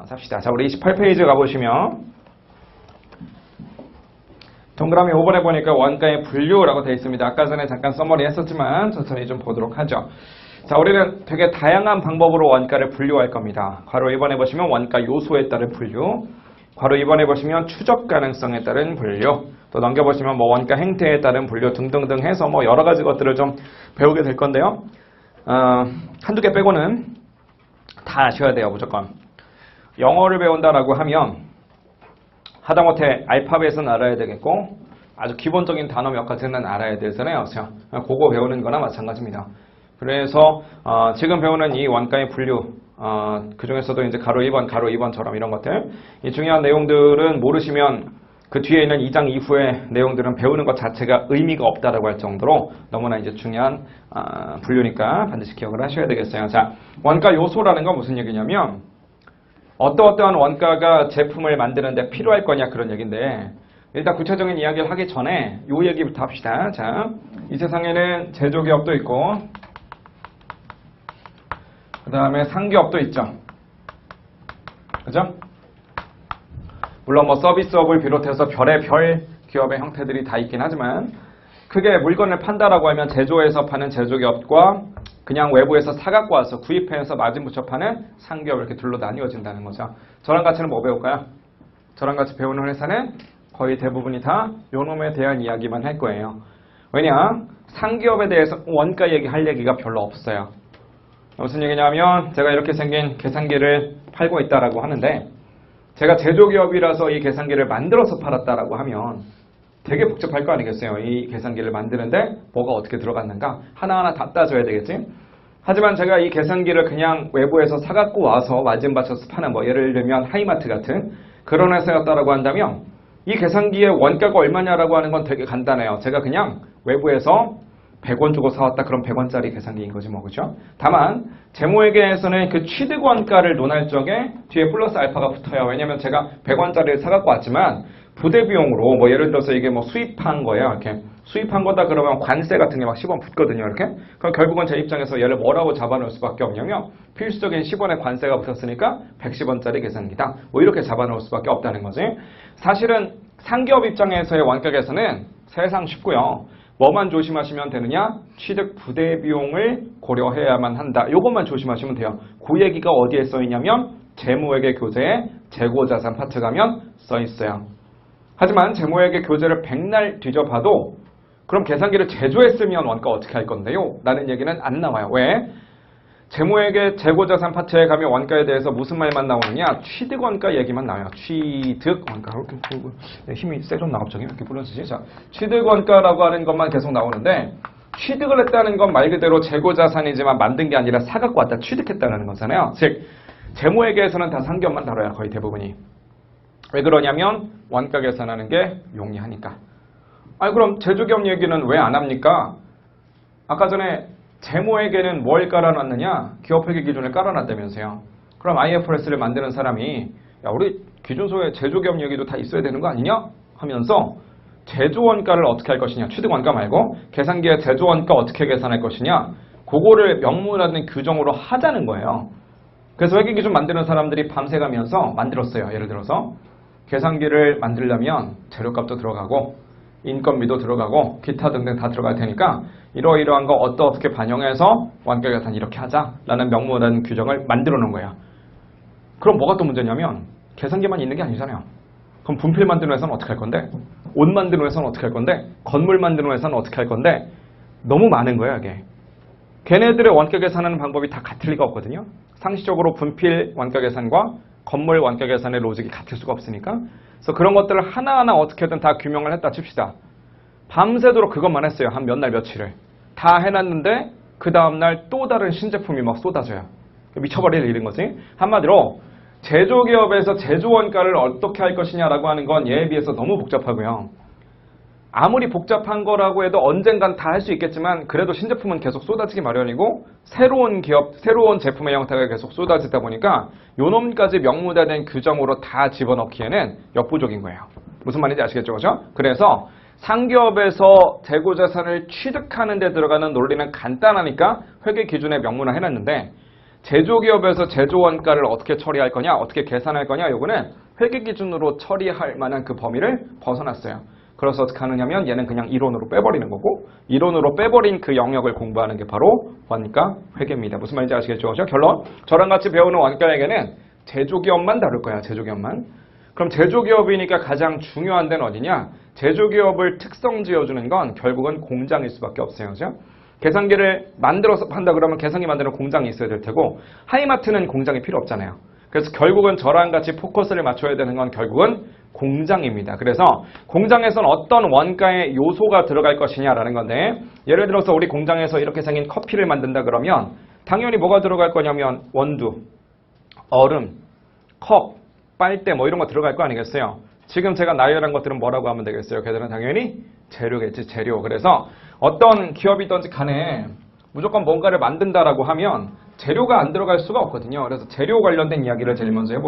삽시다. 자, 우리 28페이지 가보시면 동그라미 5번에 보니까 원가의 분류라고 되어 있습니다. 아까 전에 잠깐 써머리 했었지만 천천히 좀 보도록 하죠. 자, 우리는 되게 다양한 방법으로 원가를 분류할 겁니다. 괄호 1번에 보시면 원가 요소에 따른 분류, 괄호 2번에 보시면 추적 가능성에 따른 분류, 또 넘겨보시면 뭐 원가 행태에 따른 분류 등등등 해서 뭐 여러 가지 것들을 좀 배우게 될 건데요. 한두 개 빼고는 다 아셔야 돼요, 무조건. 영어를 배운다라고 하면 하다못해 알파벳은 알아야 되겠고 아주 기본적인 단어 몇 가지는 알아야 되잖아요. 그거 배우는 거나 마찬가지입니다. 그래서 지금 배우는 이 원가의 분류, 그 중에서도 이제 가로 2번, 가로 2번처럼 이런 것들, 이 중요한 내용들은 모르시면 그 뒤에 있는 2장 이후의 내용들은 배우는 것 자체가 의미가 없다라고 할 정도로 너무나 이제 중요한 분류니까 반드시 기억을 하셔야 되겠어요. 자, 원가 요소라는 건 무슨 얘기냐면 어떠한 원가가 제품을 만드는데 필요할 거냐 그런 얘기인데, 일단 구체적인 이야기를 하기 전에 요 얘기부터 합시다. 자, 이 세상에는 제조기업도 있고 그 다음에 상기업도 있죠. 그죠? 물론 뭐 서비스업을 비롯해서 별의별 기업의 형태들이 다 있긴 하지만 크게 물건을 판다라고 하면 제조해서 파는 제조기업과 그냥 외부에서 사갖고 와서 구입해서 마진 붙여 파는 상기업 이렇게 둘로 나뉘어진다는 거죠. 저랑 같이는 뭐 배울까요? 저랑 같이 배우는 회사는 거의 대부분이 다 요놈에 대한 이야기만 할 거예요. 왜냐? 상기업에 대해서 원가 얘기할 얘기가 별로 없어요. 무슨 얘기냐면 제가 이렇게 생긴 계산기를 팔고 있다라고 하는데 제가 제조기업이라서 이 계산기를 만들어서 팔았다라고 하면 되게 복잡할 거 아니겠어요. 이 계산기를 만드는데 뭐가 어떻게 들어갔는가 하나하나 다 따져야 되겠지. 하지만 제가 이 계산기를 그냥 외부에서 사갖고 와서 마진 받쳐서 파는 뭐 예를 들면 하이마트 같은 그런 회사였다라고 한다면 이 계산기의 원가가 얼마냐라고 하는 건 되게 간단해요. 제가 그냥 외부에서 100원 주고 사왔다 그럼 100원짜리 계산기인 거지 뭐, 그죠? 다만 재무회계에서는 그 취득 원가를 논할 적에 뒤에 플러스 알파가 붙어요. 왜냐면 제가 100원짜리를 사갖고 왔지만 부대 비용으로 뭐 예를 들어서 이게 뭐 수입한 거예요. 이렇게 수입한 거다 그러면 관세 같은 게 막 10원 붙거든요. 이렇게. 그럼 결국은 제 입장에서 얘를 뭐라고 잡아놓을 수밖에 없냐면 필수적인 10원의 관세가 붙었으니까 110원짜리 계산기다. 뭐 이렇게 잡아놓을 수밖에 없다는 거지. 사실은 상기업 입장에서의 원가 계산은 세상 쉽고요. 뭐만 조심하시면 되느냐? 취득 부대 비용을 고려해야만 한다. 이것만 조심하시면 돼요. 그 얘기가 어디에 써있냐면 재무회계 교재에 재고자산 파트 가면 써있어요. 하지만 재무회계 교재를 백날 뒤져봐도 그럼 계산기를 제조했으면 원가 어떻게 할 건데요? 라는 얘기는 안 나와요. 왜? 재무회계 재고자산 파트에 가면 원가에 대해서 무슨 말만 나오느냐? 취득원가 얘기만 나와요. 취득원가. 힘이 세졌나 갑자기? 이렇게 불러주지? 자, 취득원가라고 하는 것만 계속 나오는데 취득을 했다는 건 말 그대로 재고자산이지만 만든 게 아니라 사갖고 왔다 취득했다는 거잖아요. 즉, 재무회계에서는 다 상기업만 다뤄요. 거의 대부분이. 왜 그러냐면 원가 계산하는 게 용이하니까. 아니 그럼 제조기업 얘기는 왜 안 합니까? 아까 전에 재무회계는 뭘 깔아놨느냐? 기업회계 기준을 깔아놨다면서요. 그럼 IFRS를 만드는 사람이 야 우리 기준소에 제조기업 얘기도 다 있어야 되는 거 아니냐? 하면서 제조원가를 어떻게 할 것이냐? 취득원가 말고 계산기의 제조원가 어떻게 계산할 것이냐? 그거를 명문화된 규정으로 하자는 거예요. 그래서 회계기준 만드는 사람들이 밤새 가면서 만들었어요. 예를 들어서 계산기를 만들려면 재료값도 들어가고 인건비도 들어가고 기타 등등 다 들어갈 테니까 이러이러한 거 어떻게 반영해서 원가 계산 이렇게 하자라는 명문화된 규정을 만들어 놓은 거예요. 그럼 뭐가 또 문제냐면 계산기만 있는 게 아니잖아요. 그럼 분필 만드는 회사는 어떻게 할 건데? 옷 만드는 회사는 어떻게 할 건데? 건물 만드는 회사는 어떻게 할 건데? 너무 많은 거예요, 이게. 걔네들의 원가 계산하는 방법이 다 같을 리가 없거든요. 상시적으로 분필 원가 계산과 건물 원가 계산의 로직이 같을 수가 없으니까. 그래서 그런 것들을 하나하나 어떻게든 다 규명을 했다 칩시다. 밤새도록 그것만 했어요. 한 몇 날 며칠을. 다 해놨는데 그 다음날 또 다른 신제품이 막 쏟아져요. 미쳐버릴 일인 거지. 한마디로 제조기업에서 제조원가를 어떻게 할 것이냐라고 하는 건 얘에 비해서 너무 복잡하고요. 아무리 복잡한 거라고 해도 언젠간 다 할 수 있겠지만 그래도 신제품은 계속 쏟아지기 마련이고 새로운 기업, 새로운 제품의 형태가 계속 쏟아지다 보니까 요놈까지 명문화된 규정으로 다 집어넣기에는 역부족인 거예요. 무슨 말인지 아시겠죠? 그죠? 그래서 상기업에서 재고자산을 취득하는 데 들어가는 논리는 간단하니까 회계 기준에 명문화 해놨는데 제조기업에서 제조원가를 어떻게 처리할 거냐, 어떻게 계산할 거냐, 요거는 회계 기준으로 처리할 만한 그 범위를 벗어났어요. 그래서 어떻게 하느냐면 얘는 그냥 이론으로 빼버리는 거고, 이론으로 빼버린 그 영역을 공부하는 게 바로 원가 회계입니다. 무슨 말인지 아시겠죠? 결론, 저랑 같이 배우는 원가 회계는 제조기업만 다룰 거야. 제조기업만. 그럼 제조기업이니까 가장 중요한 데는 어디냐? 제조기업을 특성 지어주는 건 결국은 공장일 수밖에 없어요. 그죠? 계산기를 만들어서 판다 그러면 계산기 만드는 공장이 있어야 될 테고, 하이마트는 공장이 필요 없잖아요. 그래서 결국은 저랑 같이 포커스를 맞춰야 되는 건 결국은 공장입니다. 그래서 공장에서는 어떤 원가의 요소가 들어갈 것이냐라는 건데, 예를 들어서 우리 공장에서 이렇게 생긴 커피를 만든다 그러면 당연히 뭐가 들어갈 거냐면 원두, 얼음, 컵, 빨대 뭐 이런 거 들어갈 거 아니겠어요? 지금 제가 나열한 것들은 뭐라고 하면 되겠어요? 걔들은 당연히 재료겠지, 재료. 그래서 어떤 기업이든지 간에 무조건 뭔가를 만든다라고 하면 재료가 안 들어갈 수가 없거든요. 그래서 재료 관련된 이야기를 제일 먼저 해봅시다.